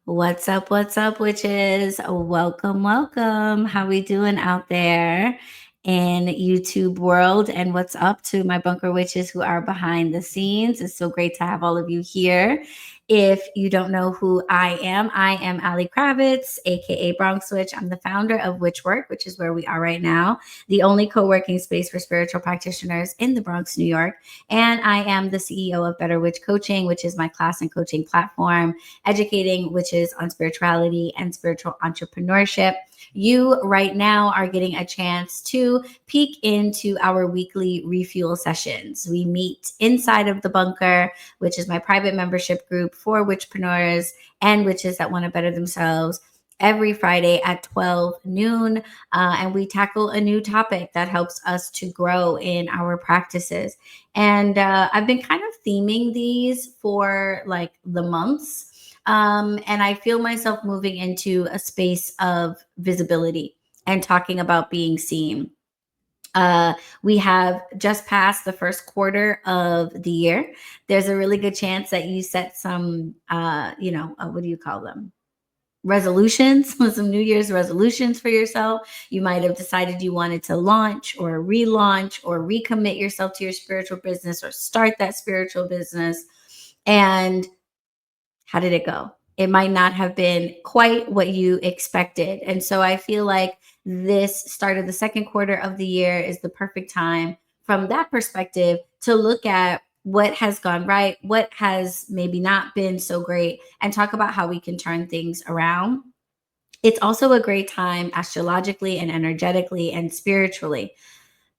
What's up, witches? Welcome, welcome. How we doing out there in YouTube world? And what's up to my bunker witches who are behind the scenes? It's so great to have all of you here. If you don't know who I am Ali Kravitz, aka Bronx Witch. I'm the founder of Witch Work, which is where we are right now, the only co-working space for spiritual practitioners in the Bronx, New York. And I am the CEO of BetterWitch Coaching, which is my class and coaching platform educating witches on spirituality and spiritual entrepreneurship. You right now are getting a chance to peek into our weekly refuel sessions. We meet inside of the bunker, which is my private membership group for witchpreneurs and witches that want to better themselves every Friday at 12 noon. And we tackle a new topic that helps us to grow in our practices. And I've been kind of theming these for like the months. And I feel myself moving into a space of visibility and talking about being seen. We have just passed the first quarter of the year. There's a really good chance that you set some, what do you call them? Resolutions, some New Year's resolutions for yourself. You might have decided you wanted to launch or relaunch or recommit yourself to your spiritual business or start that spiritual business. And how did it go? It might not have been quite what you expected. And so I feel like this start of the second quarter of the year is the perfect time from that perspective to look at what has gone right, what has maybe not been so great, and talk about how we can turn things around. It's also a great time astrologically and energetically and spiritually.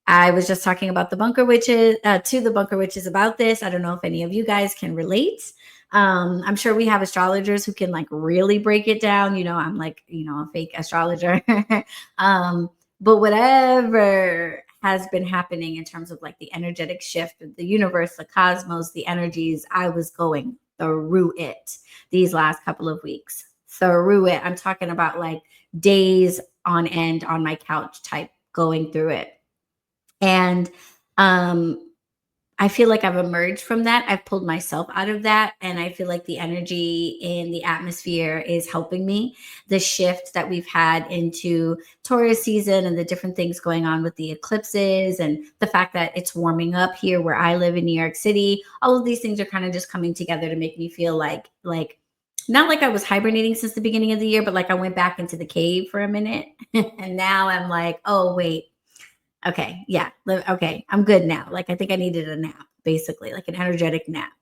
I was just talking about the bunker witches to the bunker witches about this. I don't know if any of you guys can relate. I'm sure we have astrologers who can like really break it down. I'm like, a fake astrologer. But whatever has been happening in terms of like the energetic shift of the universe, the cosmos, the energies, I was going through it these last couple of weeks. Through it. I'm talking about like days on end on my couch type going through it. And I feel like I've emerged from that. I've pulled myself out of that. And I feel like the energy in the atmosphere is helping me. The shift that we've had into Taurus season and the different things going on with the eclipses and the fact that it's warming up here where I live in New York City. All of these things are kind of just coming together to make me feel like not like I was hibernating since the beginning of the year, but like I went back into the cave for a minute. And now I'm like, oh, wait. Okay, yeah. Okay, I'm good now. Like I think I needed a nap, basically, like an energetic nap.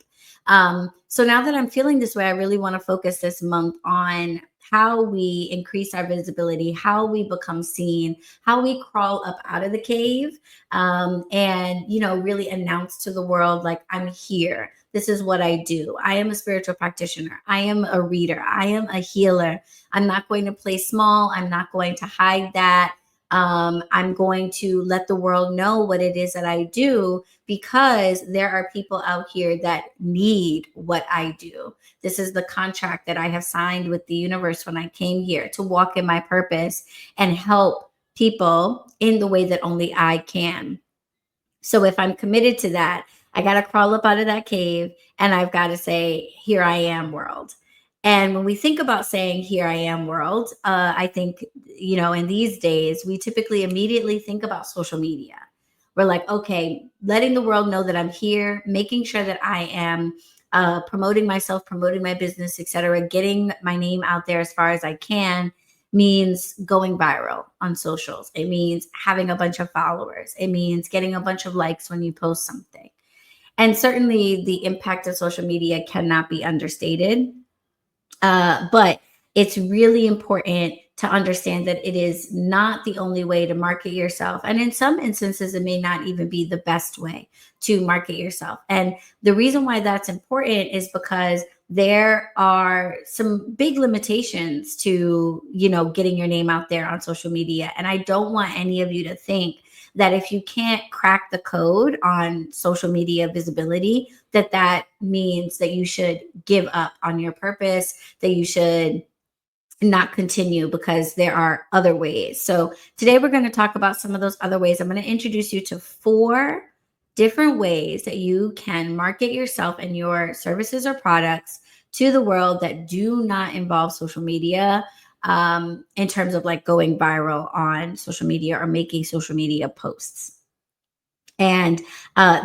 So now that I'm feeling this way, I really want to focus this month on how we increase our visibility, how we become seen, how we crawl up out of the cave, and really announce to the world, like, I'm here. This is what I do. I am a spiritual practitioner. I am a reader. I am a healer. I'm not going to play small. I'm not going to hide that. I'm going to let the world know what it is that I do because there are people out here that need what I do. This is the contract that I have signed with the universe when I came here to walk in my purpose and help people in the way that only I can. So if I'm committed to that, I got to crawl up out of that cave and I've got to say, here I am, world. And when we think about saying, here I am, world, I think, in these days, we typically immediately think about social media. We're like, okay, letting the world know that I'm here, making sure that I am promoting myself, promoting my business, etc., getting my name out there as far as I can means going viral on socials. It means having a bunch of followers. It means getting a bunch of likes when you post something. And certainly the impact of social media cannot be understated. But it's really important to understand that it is not the only way to market yourself. And in some instances, it may not even be the best way to market yourself. And the reason why that's important is because there are some big limitations to, getting your name out there on social media. And I don't want any of you to think that if you can't crack the code on social media visibility, that means that you should give up on your purpose, that you should not continue because there are other ways. So today we're going to talk about some of those other ways. I'm going to introduce you to 4 different ways that you can market yourself and your services or products to the world that do not involve social media, in terms of like going viral on social media or making social media posts. And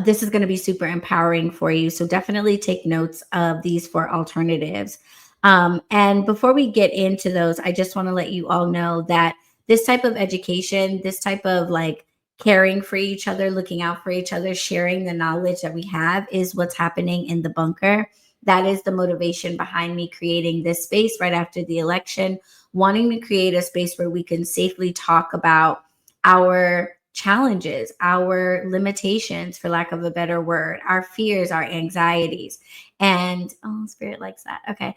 this is going to be super empowering for you. So definitely take notes of these four alternatives. And before we get into those, I just want to let you all know that this type of education, this type of like caring for each other, looking out for each other, sharing the knowledge that we have is what's happening in the bunker. That is the motivation behind me creating this space right after the election, wanting to create a space where we can safely talk about our challenges, our limitations, for lack of a better word, our fears, our anxieties. And oh, spirit likes that. Okay.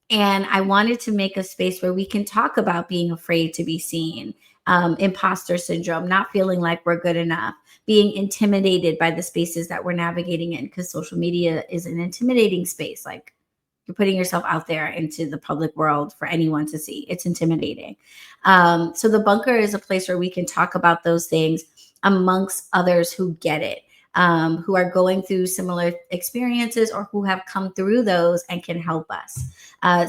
And I wanted to make a space where we can talk about being afraid to be seen, imposter syndrome, not feeling like we're good enough, being intimidated by the spaces that we're navigating in, because social media is an intimidating space. Like, you're putting yourself out there into the public world for anyone to see. It's intimidating. So the bunker is a place where we can talk about those things amongst others who get it, who are going through similar experiences or who have come through those and can help us.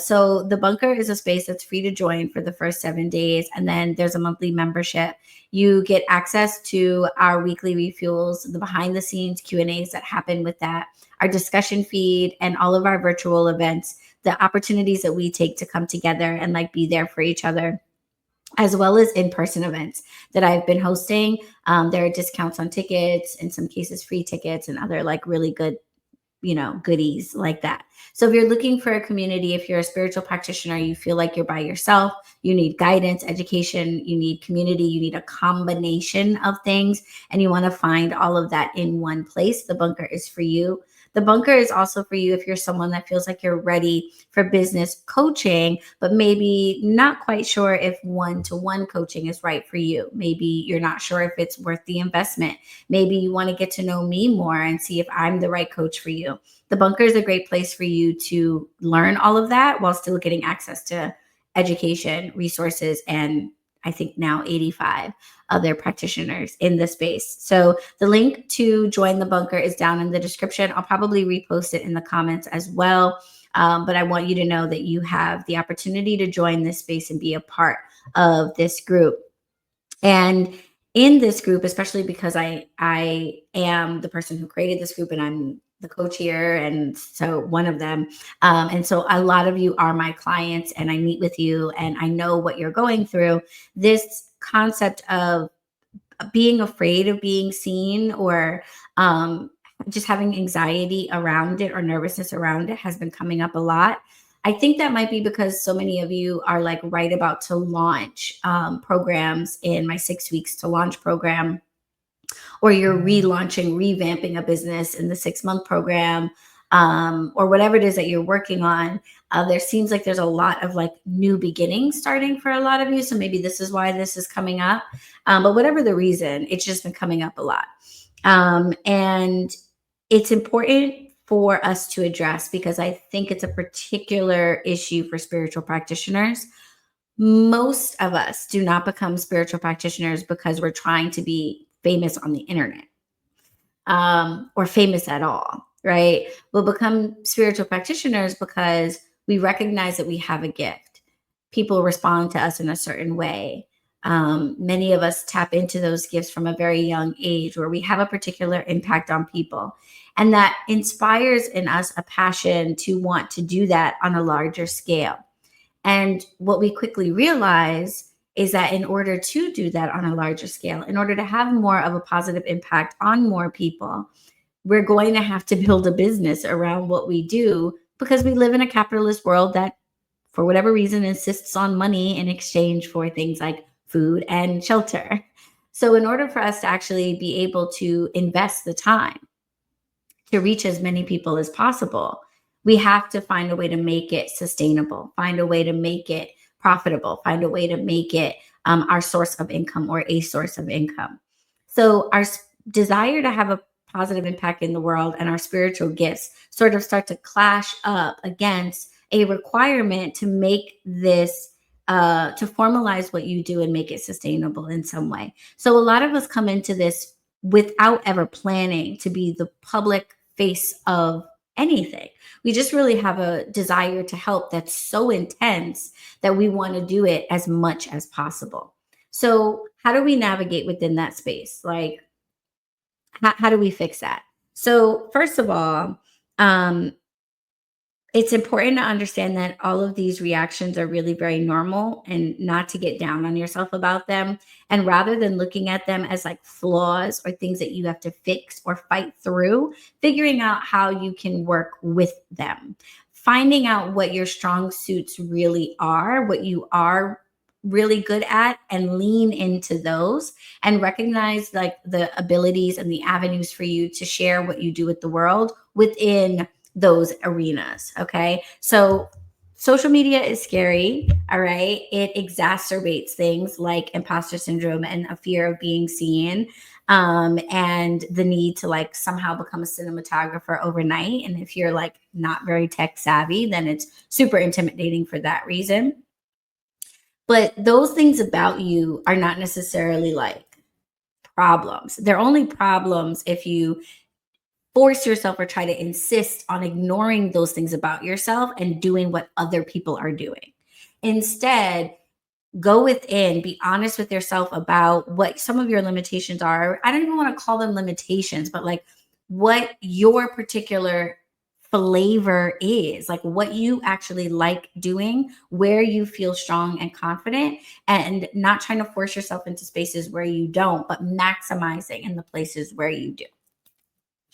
So the bunker is a space that's free to join for the first 7 days. And then there's a monthly membership. You get access to our weekly refuels, the behind the scenes Q&As that happen with that, our discussion feed, and all of our virtual events, the opportunities that we take to come together and like be there for each other, as well as in-person events that I've been hosting. There are discounts on tickets, in some cases free tickets, and other like really good, goodies like that. So if you're looking for a community, if you're a spiritual practitioner, you feel like you're by yourself, you need guidance, education, you need community, you need a combination of things, and you want to find all of that in one place, the bunker is for you. The bunker is also for you if you're someone that feels like you're ready for business coaching, but maybe not quite sure if one-to-one coaching is right for you. Maybe you're not sure if it's worth the investment. Maybe you want to get to know me more and see if I'm the right coach for you. The bunker is a great place for you to learn all of that while still getting access to education, resources, and I think now 85 other practitioners in the space. So the link to join the bunker is down in the description. I'll probably repost it in the comments as well. But I want you to know that you have the opportunity to join this space and be a part of this group. And in this group, especially because I am the person who created this group and I'm the coach here, and so one of them, and so a lot of you are my clients, and I meet with you, and I know what you're going through. This concept of being afraid of being seen, or just having anxiety around it or nervousness around it, has been coming up a lot. I think that might be because so many of you are like right about to launch programs in my 6 weeks to launch program, or you're relaunching, revamping a business in the 6 month program, or whatever it is that you're working on. There seems like there's a lot of like new beginnings starting for a lot of you. So maybe this is why this is coming up. But whatever the reason, it's just been coming up a lot. And it's important for us to address, because I think it's a particular issue for spiritual practitioners. Most of us do not become spiritual practitioners because we're trying to be famous on the internet, or famous at all, right? We'll become spiritual practitioners because we recognize that we have a gift. People respond to us in a certain way. Many of us tap into those gifts from a very young age, where we have a particular impact on people. And that inspires in us a passion to want to do that on a larger scale. And what we quickly realize is that in order to do that on a larger scale, in order to have more of a positive impact on more people, we're going to have to build a business around what we do, because we live in a capitalist world that, for whatever reason, insists on money in exchange for things like food and shelter. So, in order for us to actually be able to invest the time to reach as many people as possible, we have to find a way to make it sustainable, find a way to make it profitable, find a way to make it our source of income, or a source of income. So our desire to have a positive impact in the world and our spiritual gifts sort of start to clash up against a requirement to make this, to formalize what you do and make it sustainable in some way. So a lot of us come into this without ever planning to be the public face of anything. We just really have a desire to help that's so intense that we want to do it as much as possible. So, how do we navigate within that space? Like, how do we fix that? So, first of all, um, it's important to understand that all of these reactions are really very normal and not to get down on yourself about them. And rather than looking at them as like flaws or things that you have to fix or fight through, figuring out how you can work with them, finding out what your strong suits really are, what you are really good at, and lean into those and recognize like the abilities and the avenues for you to share what you do with the world within those arenas. Okay. So social media is scary. All right. It exacerbates things like imposter syndrome and a fear of being seen. And the need to like somehow become a cinematographer overnight. And if you're like not very tech savvy, then it's super intimidating for that reason. But those things about you are not necessarily like problems. They're only problems if you force yourself or try to insist on ignoring those things about yourself and doing what other people are doing. Instead, go within, be honest with yourself about what some of your limitations are. I don't even want to call them limitations, but like what your particular flavor is, like what you actually like doing, where you feel strong and confident, and not trying to force yourself into spaces where you don't, but maximizing in the places where you do.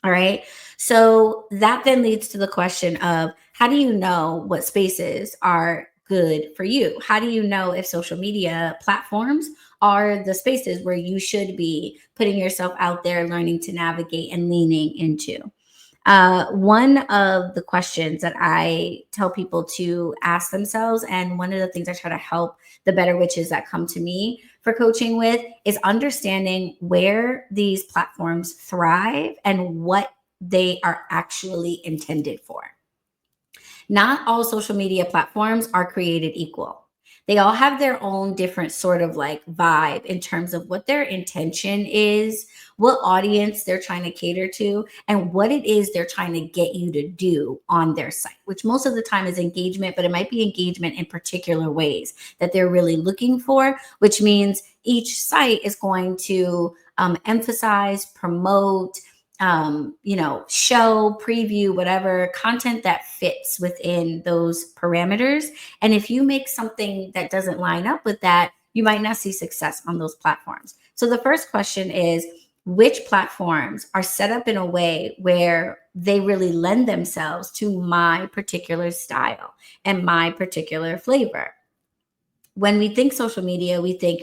All right. So that then leads to the question of how do you know what spaces are good for you? How do you know if social media platforms are the spaces where you should be putting yourself out there, learning to navigate and leaning into? One of the questions that I tell people to ask themselves, and one of the things I try to help the better witches that come to me for coaching with, is understanding where these platforms thrive and what they are actually intended for. Not all social media platforms are created equal. They all have their own different sort of like vibe in terms of what their intention is, what audience they're trying to cater to, and what it is they're trying to get you to do on their site, which most of the time is engagement, but it might be engagement in particular ways that they're really looking for, which means each site is going to emphasize, promote, show, preview, whatever content that fits within those parameters. And if you make something that doesn't line up with that, you might not see success on those platforms. So the first question is, which platforms are set up in a way where they really lend themselves to my particular style and my particular flavor? When we think social media, we think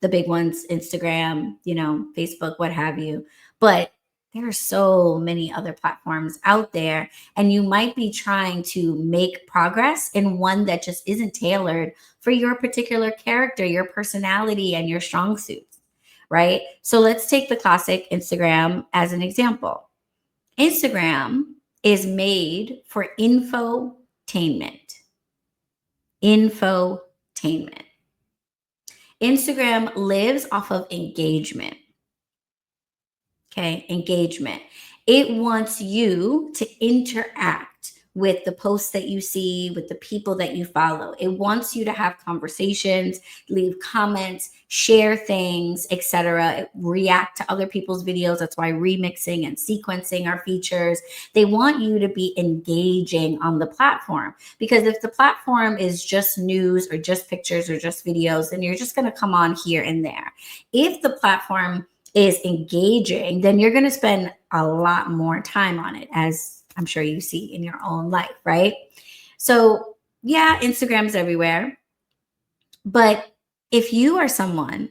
the big ones, Instagram, Facebook, what have you. But there are so many other platforms out there, and you might be trying to make progress in one that just isn't tailored for your particular character, your personality, and your strong suits, right? So let's take the classic Instagram as an example. Instagram is made for infotainment. Infotainment. Instagram lives off of engagement. Okay, engagement. It wants you to interact with the posts that you see, with the people that you follow. It wants you to have conversations, leave comments, share things, etc. React to other people's videos. That's why remixing and sequencing are features. They want you to be engaging on the platform, because if the platform is just news or just pictures or just videos, then you're just going to come on here and there. If the platform is engaging, then you're going to spend a lot more time on it, as I'm sure you see in your own life, right? So, yeah, Instagram's everywhere. But if you are someone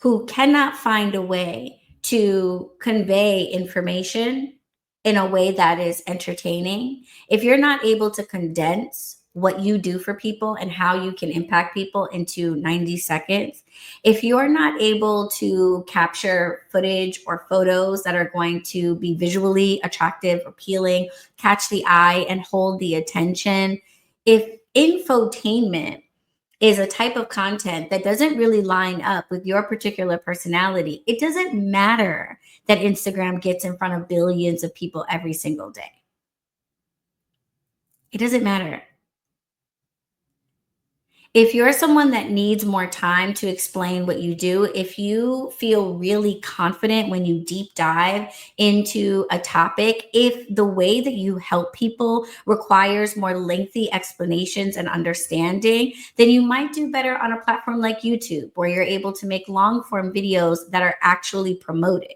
who cannot find a way to convey information in a way that is entertaining, if you're not able to condense what you do for people and how you can impact people into 90 seconds, if you're not able to capture footage or photos that are going to be visually attractive, appealing, catch the eye, and hold the attention, if infotainment is a type of content that doesn't really line up with your particular personality, it doesn't matter that Instagram gets in front of billions of people every single day. It doesn't matter. If you're someone that needs more time to explain what you do, if you feel really confident when you deep dive into a topic, if the way that you help people requires more lengthy explanations and understanding, then you might do better on a platform like YouTube, where you're able to make long form videos that are actually promoted.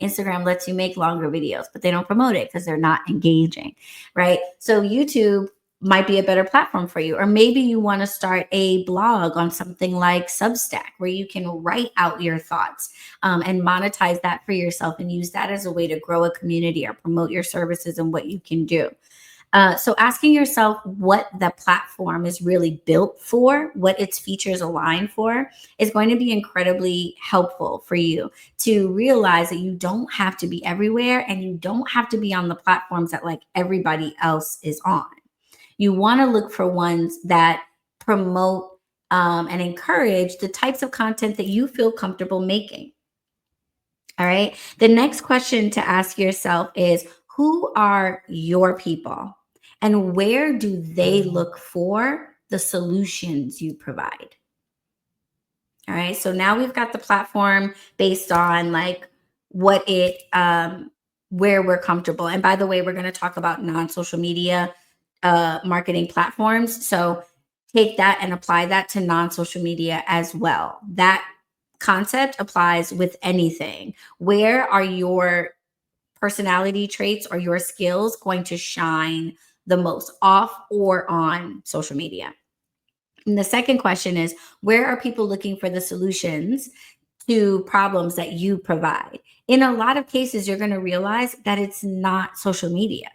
Instagram lets you make longer videos, but they don't promote it because they're not engaging, right? So YouTube might be a better platform for you. Or maybe you want to start a blog on something like Substack, where you can write out your thoughts and monetize that for yourself and use that as a way to grow a community or promote your services and what you can do. So asking yourself what the platform is really built for, what its features align for, is going to be incredibly helpful for you to realize that you don't have to be everywhere and you don't have to be on the platforms that like everybody else is on. You want to look for ones that promote and encourage the types of content that you feel comfortable making. All right. The next question to ask yourself is, who are your people and where do they look for the solutions you provide? All right. So now we've got the platform based on like what it, where we're comfortable. And by the way, we're going to talk about non social media marketing platforms. So take that and apply that to non social media as well. That concept applies with anything. Where are your personality traits or your skills going to shine the most, off or on social media? And the second question is, where are people looking for the solutions to problems that you provide? In a lot of cases, you're going to realize that it's not social media.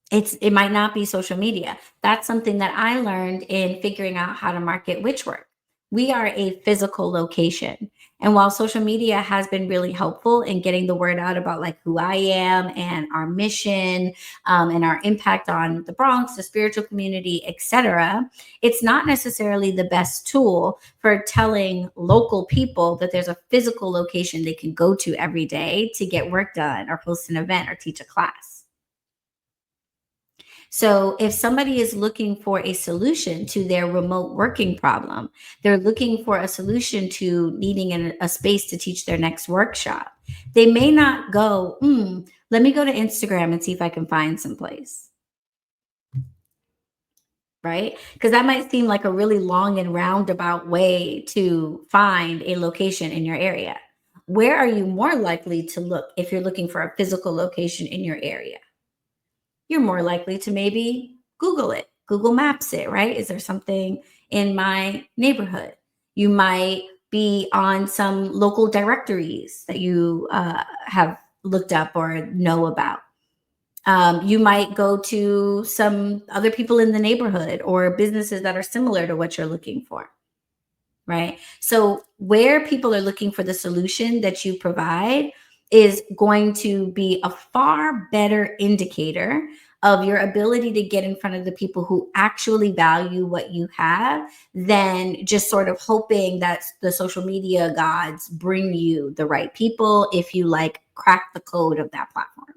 It might not be social media. That's something that I learned in figuring out how to market witch work. We are a physical location. And while social media has been really helpful in getting the word out about like who I am and our mission, and our impact on the Bronx, the spiritual community, etc., it's not necessarily the best tool for telling local people that there's a physical location they can go to every day to get work done or host an event or teach a class. So, if somebody is looking for a solution to their remote working problem, they're looking for a solution to needing a space to teach their next workshop. They may not go, let me go to Instagram and see if I can find some place, right? Because that might seem like a really long and roundabout way to find a location in your area. Where are you more likely to look if you're looking for a physical location in your area? You're more likely to maybe Google it, Google Maps it, right? Is there something in my neighborhood? You might be on some local directories that you have looked up or know about. You might go to some other people in the neighborhood or businesses that are similar to what you're looking for, right? So, where people are looking for the solution that you provide is going to be a far better indicator of your ability to get in front of the people who actually value what you have than just sort of hoping that the social media gods bring you the right people if you like crack the code of that platform.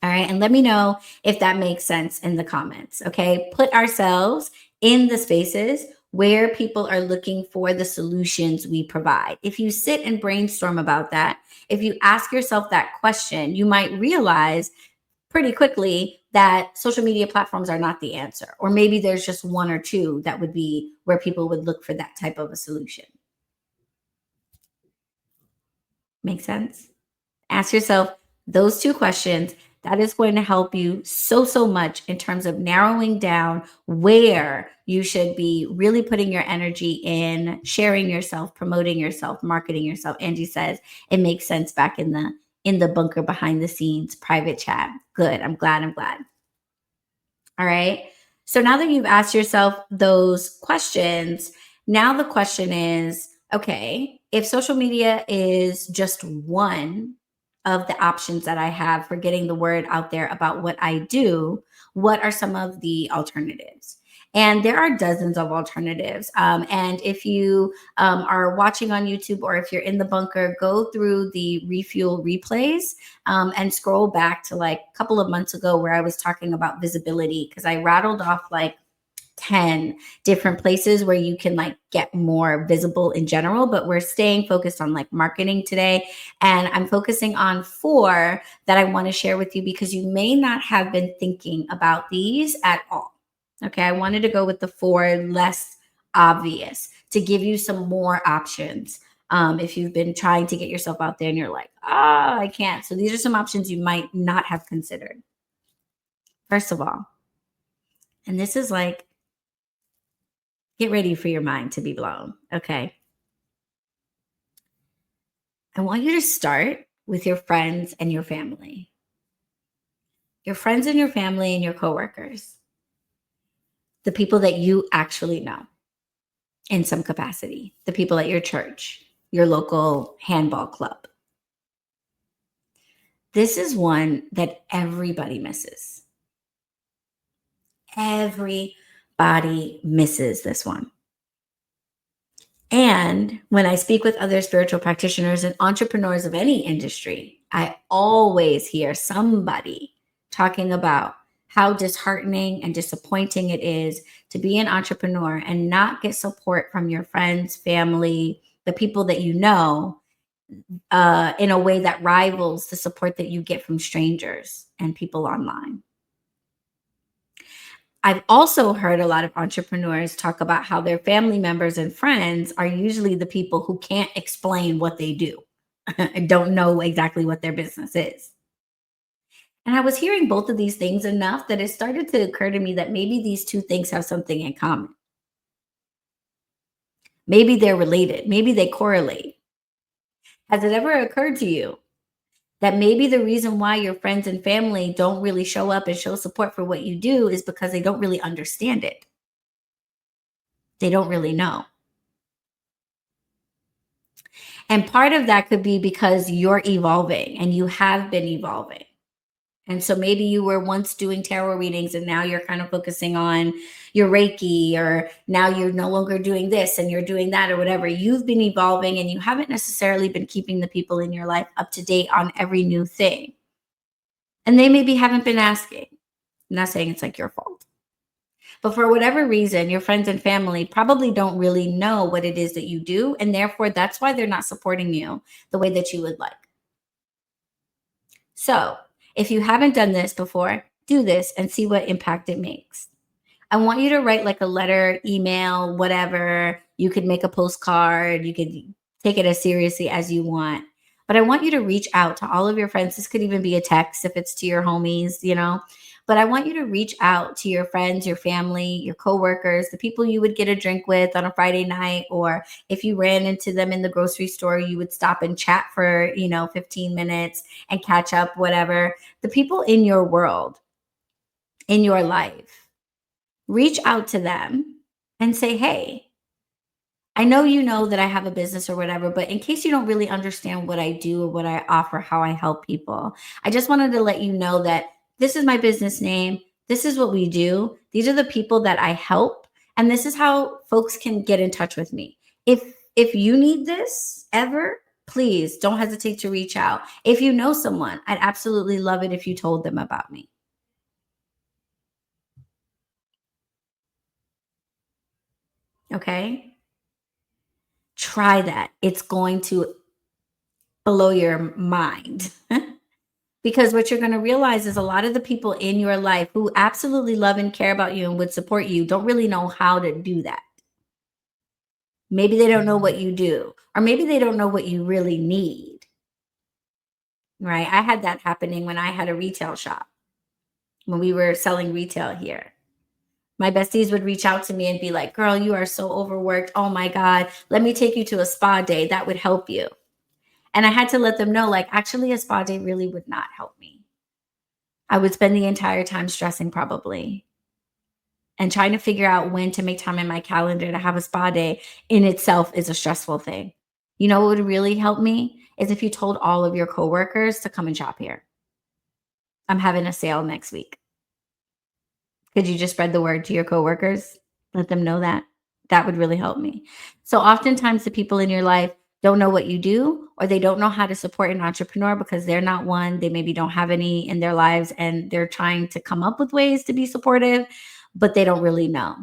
All right. And let me know if that makes sense in the comments. Okay. Put ourselves in the spaces where people are looking for the solutions we provide. If you sit and brainstorm about that, if you ask yourself that question, you might realize pretty quickly that social media platforms are not the answer. Or maybe there's just one or two that would be where people would look for that type of a solution. Make sense? Ask yourself those two questions. That is going to help you so, so much in terms of narrowing down where you should be really putting your energy in sharing yourself, promoting yourself, marketing yourself. Angie says it makes sense back in the bunker behind the scenes private chat. Good. I'm glad. I'm glad. All right. So now that you've asked yourself those questions, now the question is, okay, if social media is just one of the options that I have for getting the word out there about what I do, what are some of the alternatives? And there are dozens of alternatives. And if you are watching on YouTube or if you're in the bunker, go through the refuel replays and scroll back to like a couple of months ago where I was talking about visibility because I rattled off like 10 different places where you can like get more visible in general, but we're staying focused on like marketing today. And I'm focusing on four that I want to share with you because you may not have been thinking about these at all. Okay. I wanted to go with the four less obvious to give you some more options. If you've been trying to get yourself out there and you're like, I can't. So these are some options you might not have considered. First of all, and this is like, get ready for your mind to be blown. Okay. I want you to start with your friends and your family. Your friends and your family and your coworkers, the people that you actually know in some capacity, the people at your church, your local handball club. This is one that everybody misses. Everybody misses this one. And when I speak with other spiritual practitioners and entrepreneurs of any industry, I always hear somebody talking about how disheartening and disappointing it is to be an entrepreneur and not get support from your friends, family, the people that you know, in a way that rivals the support that you get from strangers and people online. I've also heard a lot of entrepreneurs talk about how their family members and friends are usually the people who can't explain what they do and don't know exactly what their business is. And I was hearing both of these things enough that it started to occur to me that maybe these two things have something in common. Maybe they're related. Maybe they correlate. Has it ever occurred to you that maybe the reason why your friends and family don't really show up and show support for what you do is because they don't really understand it? They don't really know. And part of that could be because you're evolving and you have been evolving. And so maybe you were once doing tarot readings and now you're kind of focusing on your Reiki, or now you're no longer doing this and you're doing that or whatever. You've been evolving and you haven't necessarily been keeping the people in your life up to date on every new thing. And they maybe haven't been asking. I'm not saying it's like your fault. But for whatever reason, your friends and family probably don't really know what it is that you do. And therefore, that's why they're not supporting you the way that you would like. So, if you haven't done this before, do this and see what impact it makes. I want you to write like a letter, email, whatever. You could make a postcard. You could take it as seriously as you want. But I want you to reach out to all of your friends. This could even be a text if it's to your homies. But I want you to reach out to your friends, your family, your coworkers, the people you would get a drink with on a Friday night, or if you ran into them in the grocery store, you would stop and chat for, 15 minutes and catch up, whatever. The people in your world, in your life, reach out to them and say, hey, I know you know that I have a business or whatever, but in case you don't really understand what I do or what I offer, how I help people, I just wanted to let you know that this is my business name. This is what we do. These are the people that I help. And this is how folks can get in touch with me. If you need this ever, please don't hesitate to reach out. If you know someone, I'd absolutely love it if you told them about me. Okay? Try that. It's going to blow your mind. Because what you're going to realize is a lot of the people in your life who absolutely love and care about you and would support you don't really know how to do that. Maybe they don't know what you do, or maybe they don't know what you really need. Right? I had that happening when I had a retail shop, when we were selling retail here. My besties would reach out to me and be like, girl, you are so overworked. Oh my God, let me take you to a spa day. That would help you. And I had to let them know, like, actually, a spa day really would not help me. I would spend the entire time stressing probably, and trying to figure out when to make time in my calendar to have a spa day in itself is a stressful thing. You know what would really help me is if you told all of your coworkers to come and shop here. I'm having a sale next week. Could you just spread the word to your coworkers? Let them know that. That would really help me. So oftentimes the people in your life don't know what you do, or they don't know how to support an entrepreneur because they're not one. They maybe don't have any in their lives and they're trying to come up with ways to be supportive, but they don't really know.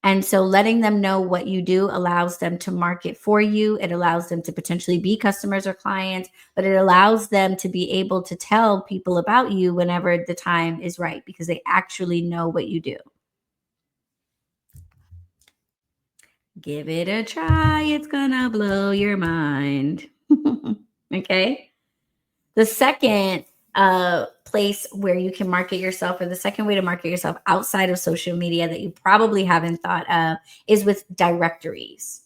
And so letting them know what you do allows them to market for you. It allows them to potentially be customers or clients, but it allows them to be able to tell people about you whenever the time is right because they actually know what you do. Give it a try. It's gonna blow your mind. Okay. The second place where you can market yourself, or the second way to market yourself outside of social media that you probably haven't thought of, is with directories.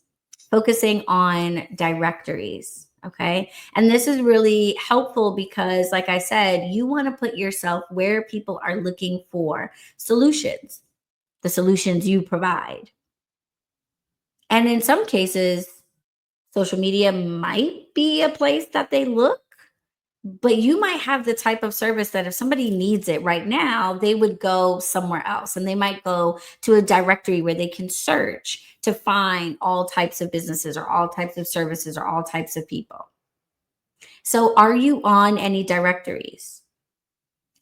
Focusing on directories. Okay. And this is really helpful because, like I said, you want to put yourself where people are looking for solutions, the solutions you provide. And in some cases, social media might be a place that they look, but you might have the type of service that if somebody needs it right now, they would go somewhere else and they might go to a directory where they can search to find all types of businesses or all types of services or all types of people. So, are you on any directories?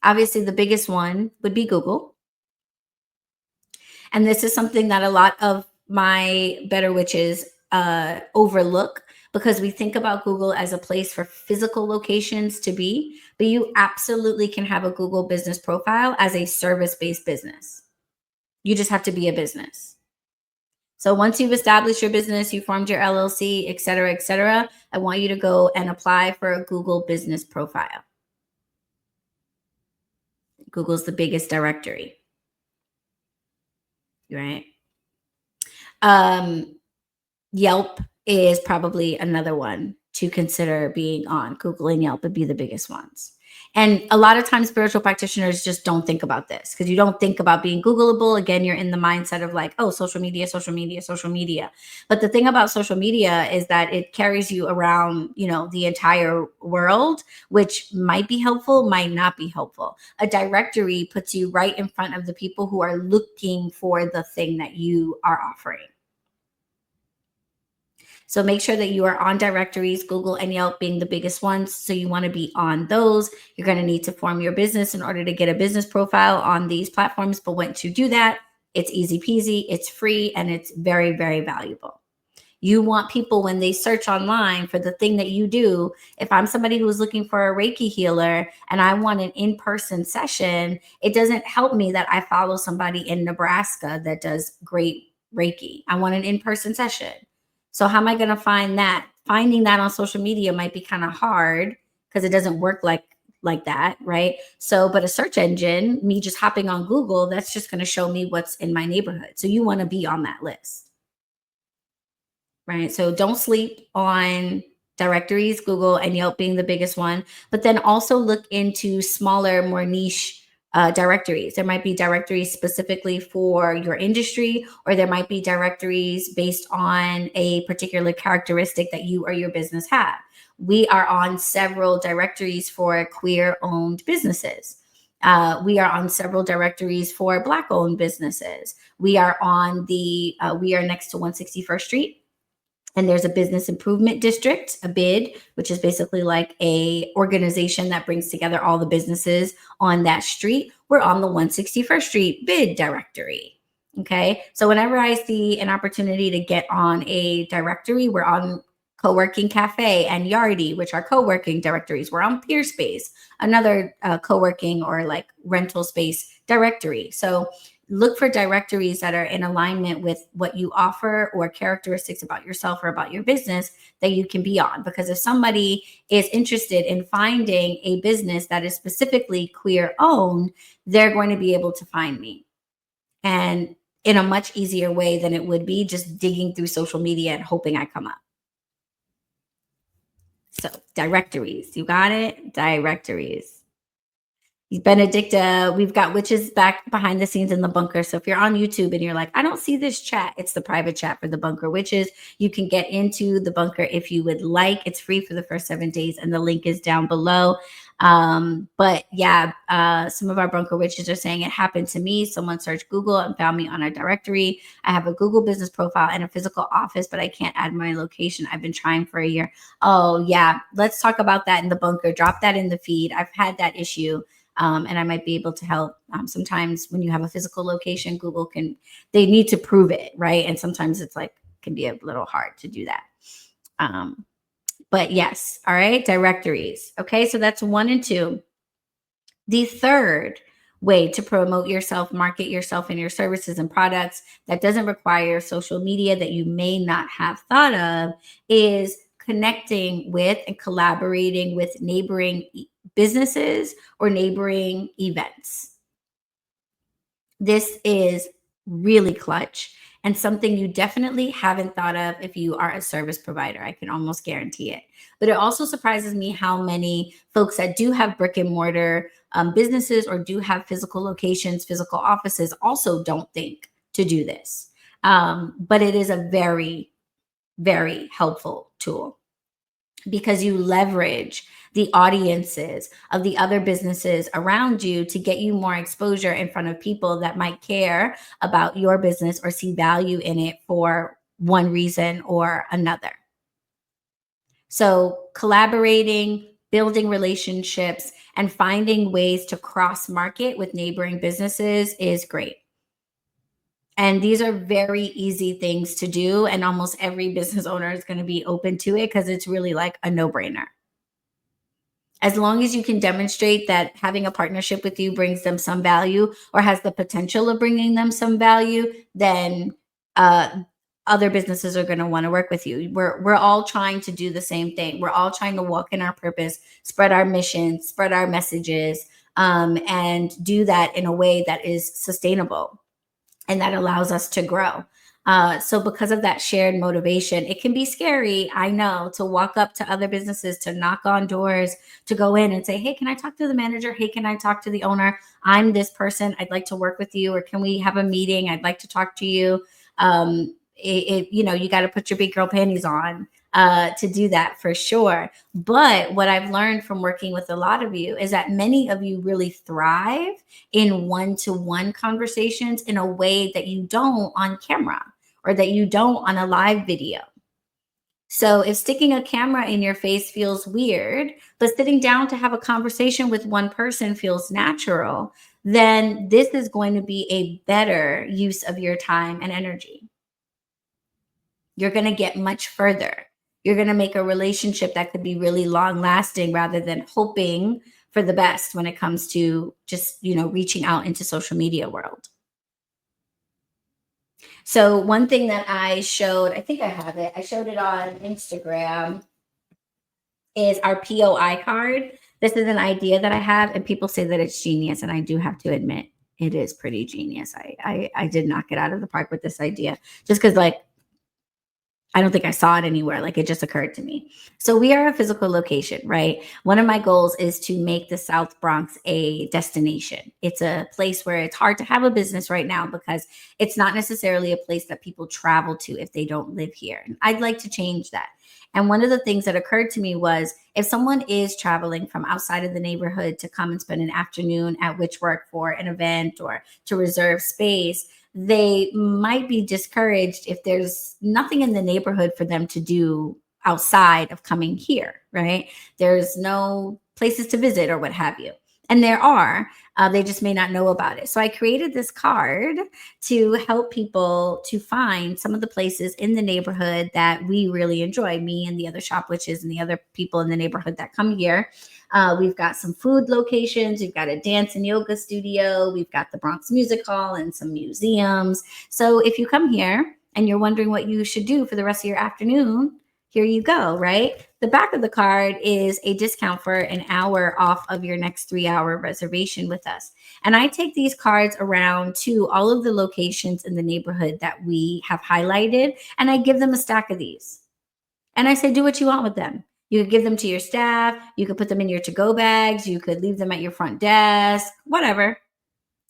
Obviously, the biggest one would be Google. And this is something that a lot of my better witches overlook because we think about Google as a place for physical locations to be, but you absolutely can have a Google business profile as a service based business. You just have to be a business. So once you've established your business, you formed your LLC, et cetera, I want you to go and apply for a Google business profile. Google's the biggest directory, right? Um, Yelp is probably another one to consider being on. Google and Yelp would be the biggest ones. And a lot of times, spiritual practitioners just don't think about this because you don't think about being Googleable. Again, you're in the mindset of like, oh, social media, social media, social media. But the thing about social media is that it carries you around, the entire world, which might be helpful, might not be helpful. A directory puts you right in front of the people who are looking for the thing that you are offering. So make sure that you are on directories, Google and Yelp being the biggest ones. So you want to be on those. You're going to need to form your business in order to get a business profile on these platforms. But once you do that, it's easy peasy, it's free, and it's very, very valuable. You want people when they search online for the thing that you do. If I'm somebody who's looking for a Reiki healer and I want an in-person session, it doesn't help me that I follow somebody in Nebraska that does great Reiki. I want an in-person session. So how am I going to find that? Finding that on social media might be kind of hard because it doesn't work like that, right? So, but a search engine, me just hopping on Google, that's just going to show me what's in my neighborhood. So you want to be on that list, right? So don't sleep on directories, Google and Yelp being the biggest one, but then also look into smaller, more niche directories. There might be directories specifically for your industry, or there might be directories based on a particular characteristic that you or your business have. We are on several directories for queer owned businesses. We are on several directories for Black owned businesses. We are we are next to 161st Street. And there's a business improvement district, a BID, which is basically like a organization that brings together all the businesses on that street. We're on the 161st Street BID directory. Okay. So whenever I see an opportunity to get on a directory, we're on Co-working Cafe and Yardy, which are co-working directories. We're on Peerspace, another co-working or like rental space directory. So look for directories that are in alignment with what you offer or characteristics about yourself or about your business that you can be on. Because if somebody is interested in finding a business that is specifically queer owned, they're going to be able to find me. And in a much easier way than it would be just digging through social media and hoping I come up. So directories, you got it? Directories. Benedicta, we've got witches back behind the scenes in the bunker. So if you're on YouTube and you're like, I don't see this chat, it's the private chat for the bunker witches. You can get into the bunker if you would like. It's free for the first 7 days, and the link is down below. But yeah, some of our bunker witches are saying it happened to me. Someone searched Google and found me on a directory. I have a Google business profile and a physical office, but I can't add my location. I've been trying for a year. Oh, yeah. Let's talk about that in the bunker. Drop that in the feed. I've had that issue. And I might be able to help. Sometimes when you have a physical location, they need to prove it, right? And sometimes it's like, can be a little hard to do that. Um, but yes, all right, directories. Okay, so that's 1 and 2. The third way to promote yourself, market yourself and your services and products that doesn't require social media that you may not have thought of is connecting with and collaborating with neighboring businesses or neighboring events. This is really clutch and something you definitely haven't thought of if you are a service provider. I can almost guarantee it. But it also surprises me how many folks that do have brick and mortar businesses or do have physical locations, physical offices, also don't think to do this. But it is a very, very helpful tool because you leverage the audiences of the other businesses around you to get you more exposure in front of people that might care about your business or see value in it for one reason or another. So, collaborating, building relationships, and finding ways to cross market with neighboring businesses is great. And these are very easy things to do. And almost every business owner is going to be open to it because it's really like a no brainer. As long as you can demonstrate that having a partnership with you brings them some value or has the potential of bringing them some value, then uh, other businesses are going to want to work with you. We're all trying to do the same thing. We're all trying to walk in our purpose, spread our mission, spread our messages, and do that in a way that is sustainable and that allows us to grow. So, because of that shared motivation, it can be scary, I know, to walk up to other businesses, to knock on doors, to go in and say, hey, can I talk to the manager? Hey, can I talk to the owner? I'm this person. I'd like to work with you. Or can we have a meeting? I'd like to talk to you. You got to put your big girl panties on to do that for sure. But what I've learned from working with a lot of you is that many of you really thrive in one-to-one conversations in a way that you don't on camera or that you don't on a live video. So if sticking a camera in your face feels weird, but sitting down to have a conversation with one person feels natural, then this is going to be a better use of your time and energy. You're going to get much further. You're going to make a relationship that could be really long lasting rather than hoping for the best when it comes to just, reaching out into social media world. So one thing that I showed, I think I have it. I showed it on Instagram is our POI card. This is an idea that I have and people say that it's genius and I do have to admit it is pretty genius. I did knock it out of the park with this idea just cuz I don't think I saw it anywhere. Like it just occurred to me. So we are a physical location, right? One of my goals is to make the South Bronx a destination. It's a place where it's hard to have a business right now because it's not necessarily a place that people travel to if they don't live here. And I'd like to change that. And one of the things that occurred to me was if someone is traveling from outside of the neighborhood to come and spend an afternoon at Witchwork for an event or to reserve space, they might be discouraged if there's nothing in the neighborhood for them to do outside of coming here, right? There's no places to visit or what have you. And there are, they just may not know about it. So I created this card to help people to find some of the places in the neighborhood that we really enjoy, me and the other shop witches and the other people in the neighborhood that come here. We've got some food locations. We've got a dance and yoga studio. We've got the Bronx Music Hall and some museums. So if you come here and you're wondering what you should do for the rest of your afternoon, here you go, right? The back of the card is a discount for an hour off of your next 3-hour reservation with us. And I take these cards around to all of the locations in the neighborhood that we have highlighted, and I give them a stack of these. And I say, do what you want with them. You could give them to your staff. You could put them in your to-go bags. You could leave them at your front desk, whatever.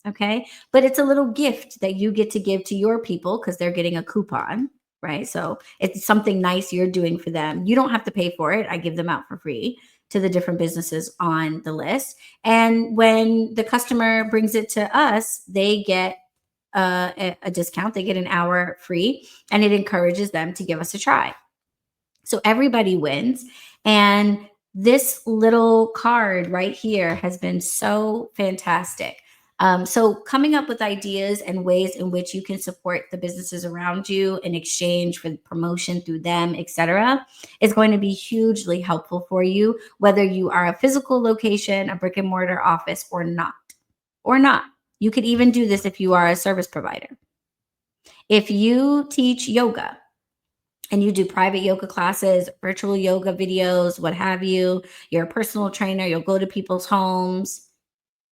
Okay. But it's a little gift that you get to give to your people because they're getting a coupon, right? So it's something nice you're doing for them. You don't have to pay for it. I give them out for free. to the different businesses on the list. And when the customer brings it to us, they get a discount, they get an hour free, and it encourages them to give us a try. So everybody wins. And this little card right here has been so fantastic. So coming up with ideas and ways in which you can support the businesses around you in exchange for promotion through them, etc., is going to be hugely helpful for you, whether you are a physical location, a brick and mortar office, or not. Or not. You could even do this if you are a service provider. If you teach yoga, and you do private yoga classes, virtual yoga videos, what have you, you're a personal trainer, you'll go to people's homes,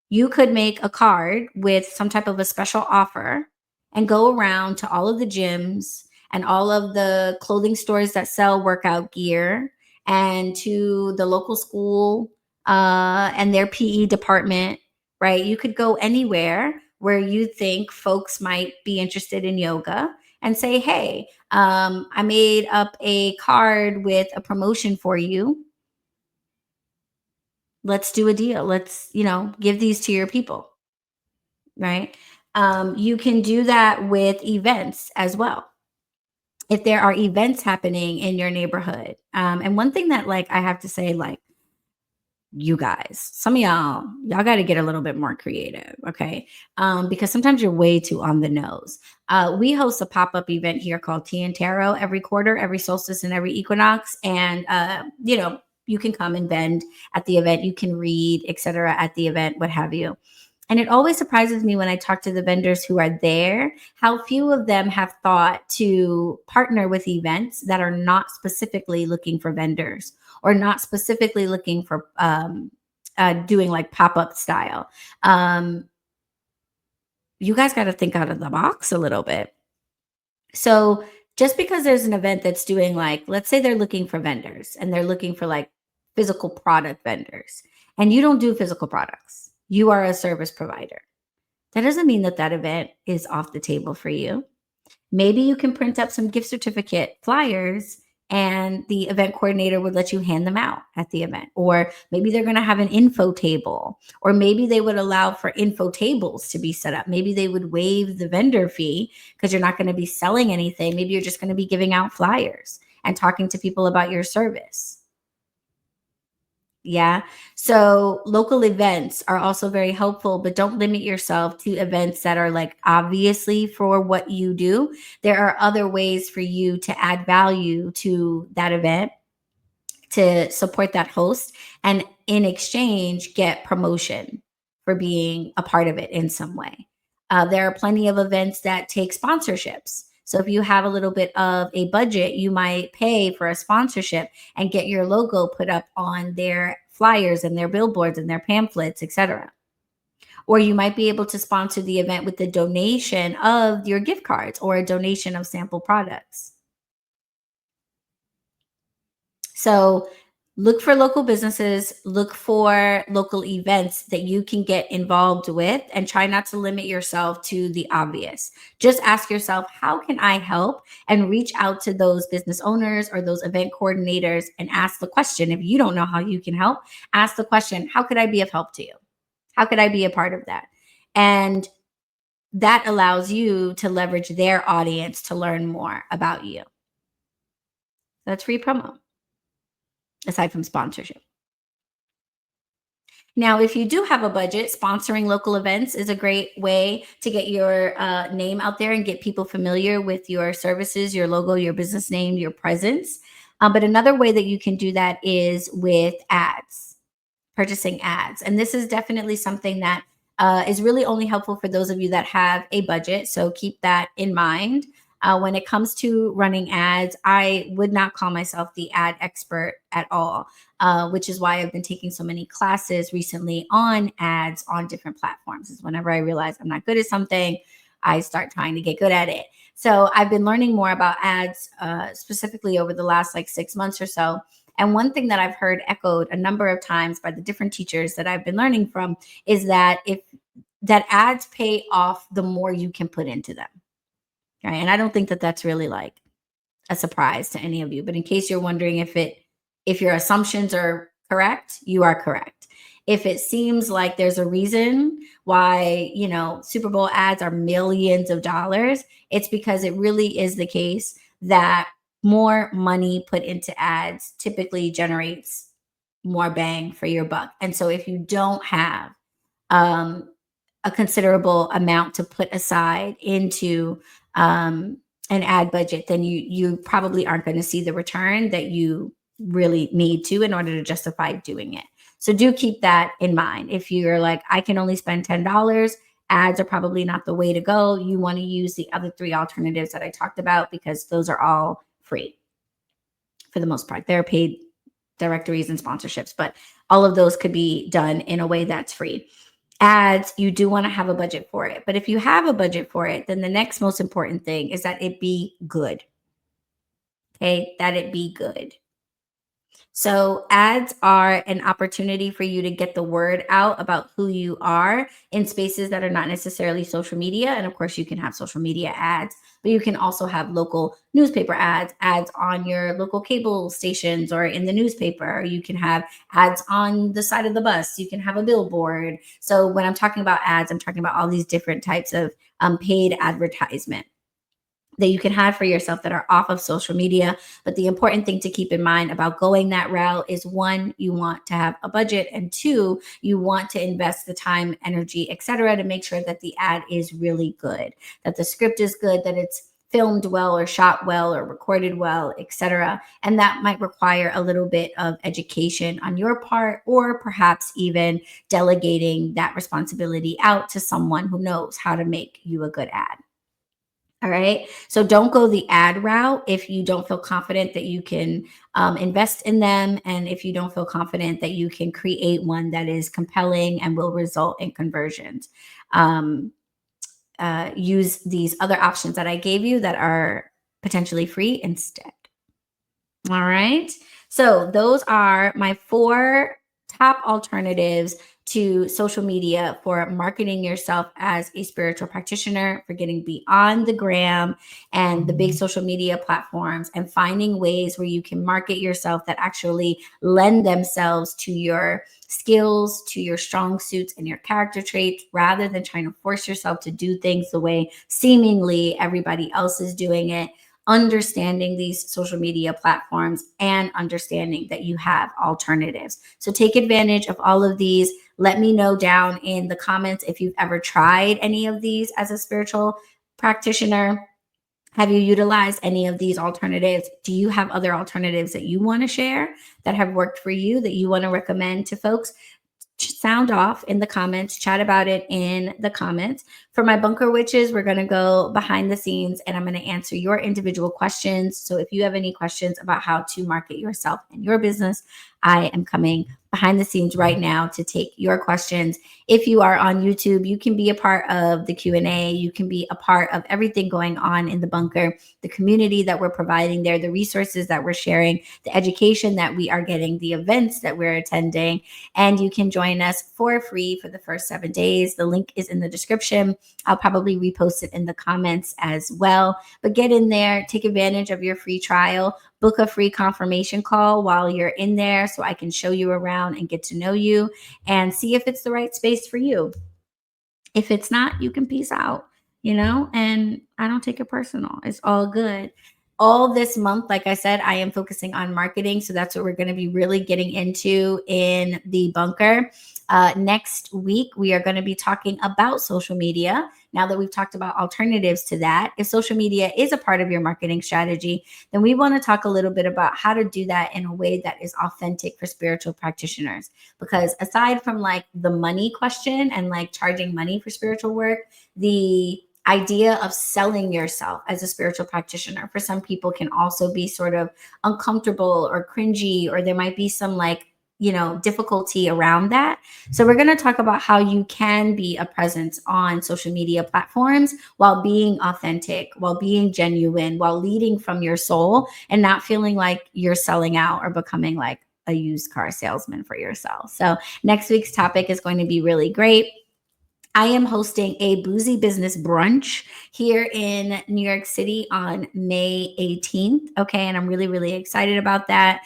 you could make a card with some type of a special offer and go around to all of the gyms and all of the clothing stores that sell workout gear and to the local school and their PE department, right? You could go anywhere where you think folks might be interested in yoga and say, hey, I made up a card with a promotion for you. Let's do a deal. Let's, give these to your people, right? You can do that with events as well. If there are events happening in your neighborhood. And one thing that, like, I have to say, like, you guys, some of y'all got to get a little bit more creative, okay? Because sometimes you're way too on the nose. We host a pop-up event here called Tea and Tarot every quarter, every solstice and every equinox. And you can come and vend at the event, you can read, etc., at the event, what have you. And it always surprises me when I talk to the vendors who are there, how few of them have thought to partner with events that are not specifically looking for vendors or not specifically looking for doing like pop-up style. You guys got to think out of the box a little bit. So just because there's an event that's doing, like, let's say they're looking for vendors and they're looking for like physical product vendors, and you don't do physical products, you are a service provider. That doesn't mean that that event is off the table for you. Maybe you can print up some gift certificate flyers and the event coordinator would let you hand them out at the event. Or maybe they're going to have an info table, or maybe they would allow for info tables to be set up. Maybe they would waive the vendor fee because you're not going to be selling anything. Maybe you're just going to be giving out flyers and talking to people about your service. Yeah. So local events are also very helpful, but don't limit yourself to events that are like obviously for what you do. There are other ways for you to add value to that event, to support that host, and in exchange, get promotion for being a part of it in some way. There are plenty of events that take sponsorships. So if you have a little bit of a budget, you might pay for a sponsorship and get your logo put up on their flyers and their billboards and their pamphlets, etc. Or you might be able to sponsor the event with the donation of your gift cards or a donation of sample products. So look for local businesses, look for local events that you can get involved with, and try not to limit yourself to the obvious. Just ask yourself, how can I help? And reach out to those business owners or those event coordinators and ask the question. If you don't know how you can help, ask the question, how could I be of help to you? How could I be a part of that? And that allows you to leverage their audience to learn more about you. That's free promo, aside from sponsorship. Now, if you do have a budget, sponsoring local events is a great way to get your name out there and get people familiar with your services, your logo, your business name, your presence. But another way that you can do that is with ads, purchasing ads. And this is definitely something that is really only helpful for those of you that have a budget. So keep that in mind. When it comes to running ads, I would not call myself the ad expert at all, which is why I've been taking so many classes recently on ads on different platforms. Is whenever I realize I'm not good at something, I start trying to get good at it. So I've been learning more about ads specifically over the last like 6 months or so. And one thing that I've heard echoed a number of times by the different teachers that I've been learning from is that if that ads pay off the more you can put into them. Right. And I don't think that that's really like a surprise to any of you. But in case you're wondering if your assumptions are correct? You are correct. If it seems like there's a reason why, Super Bowl ads are millions of dollars, it's because it really is the case that more money put into ads typically generates more bang for your buck. And so if you don't have um, a considerable amount to put aside into um, an ad budget, then you probably aren't going to see the return that you really need to in order to justify doing it. So do keep that in mind. If you're like, I can only spend $10, ads are probably not the way to go. You want to use the other three alternatives that I talked about because those are all free for the most part. They're paid directories and sponsorships, but all of those could be done in a way that's free. Ads, you do want to have a budget for it. But if you have a budget for it, then the next most important thing is that it be good. Okay, that it be good. So, ads are an opportunity for you to get the word out about who you are in spaces that are not necessarily social media. And of course, you can have social media ads, but you can also have local newspaper ads, ads on your local cable stations or in the newspaper. You can have ads on the side of the bus. You can have a billboard. So, when I'm talking about ads, I'm talking about all these different types of paid advertisement that you can have for yourself that are off of social media. But the important thing to keep in mind about going that route is one, you want to have a budget, and two, you want to invest the time, energy, etc., to make sure that the ad is really good, that the script is good, that it's filmed well or shot well or recorded well, etc. And that might require a little bit of education on your part, or perhaps even delegating that responsibility out to someone who knows how to make you a good ad. All right. So don't go the ad route if you don't feel confident that you can invest in them. And if you don't feel confident that you can create one that is compelling and will result in conversions. Um, use these other options that I gave you that are potentially free instead. All right. So those are my four top alternatives to social media for marketing yourself as a spiritual practitioner, for getting beyond the gram and the big social media platforms and finding ways where you can market yourself that actually lend themselves to your skills, to your strong suits and your character traits, rather than trying to force yourself to do things the way seemingly everybody else is doing it. Understanding these social media platforms and understanding that you have alternatives. So take advantage of all of these. Let me know down in the comments if you've ever tried any of these as a spiritual practitioner. Have you utilized any of these alternatives? Do you have other alternatives that you want to share that have worked for you that you want to recommend to folks? Sound off in the comments, chat about it in the comments. For my bunker witches, we're going to go behind the scenes and I'm going to answer your individual questions. So if you have any questions about how to market yourself and your business, I am coming behind the scenes right now to take your questions. If you are on YouTube, you can be a part of the Q&A. You can be a part of everything going on in the bunker, the community that we're providing there, the resources that we're sharing, the education that we are getting, the events that we're attending. And you can join us for free for the first 7 days. The link is in the description. I'll probably repost it in the comments as well. But get in there, take advantage of your free trial, book a free confirmation call while you're in there so I can show you around and get to know you and see if it's the right space for you. If it's not, you can peace out, and I don't take it personal. It's all good. All this month, like I said, I am focusing on marketing. So that's what we're going to be really getting into in the bunker. Next week, we are going to be talking about social media. Now that we've talked about alternatives to that, if social media is a part of your marketing strategy, then we want to talk a little bit about how to do that in a way that is authentic for spiritual practitioners. Because aside from like the money question and like charging money for spiritual work, the idea of selling yourself as a spiritual practitioner for some people can also be sort of uncomfortable or cringy, or there might be some like difficulty around that. So we're going to talk about how you can be a presence on social media platforms while being authentic, while being genuine, while leading from your soul and not feeling like you're selling out or becoming like a used car salesman for yourself. So next week's topic is going to be really great. I am hosting a boozy business brunch here in New York City on May 18th. Okay. And I'm really, really excited about that.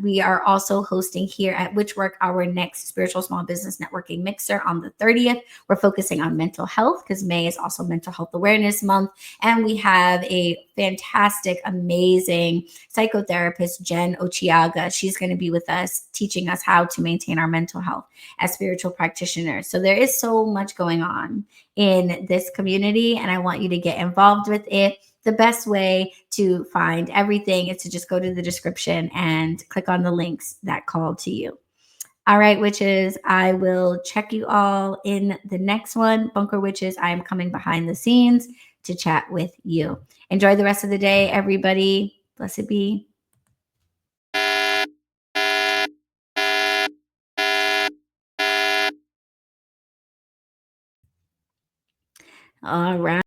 We are also hosting here at Witchwork our next spiritual small business networking mixer on the 30th. We're focusing on mental health because May is also Mental Health Awareness Month. And we have a fantastic, amazing psychotherapist, Jen Ochiaga. She's going to be with us teaching us how to maintain our mental health as spiritual practitioners. So there is so much going on in this community, and I want you to get involved with it. The best way to find everything is to just go to the description and click on the links that call to you. All right, witches, I will check you all in the next one. Bunker Witches, I am coming behind the scenes to chat with you. Enjoy the rest of the day, everybody. Blessed be. All right.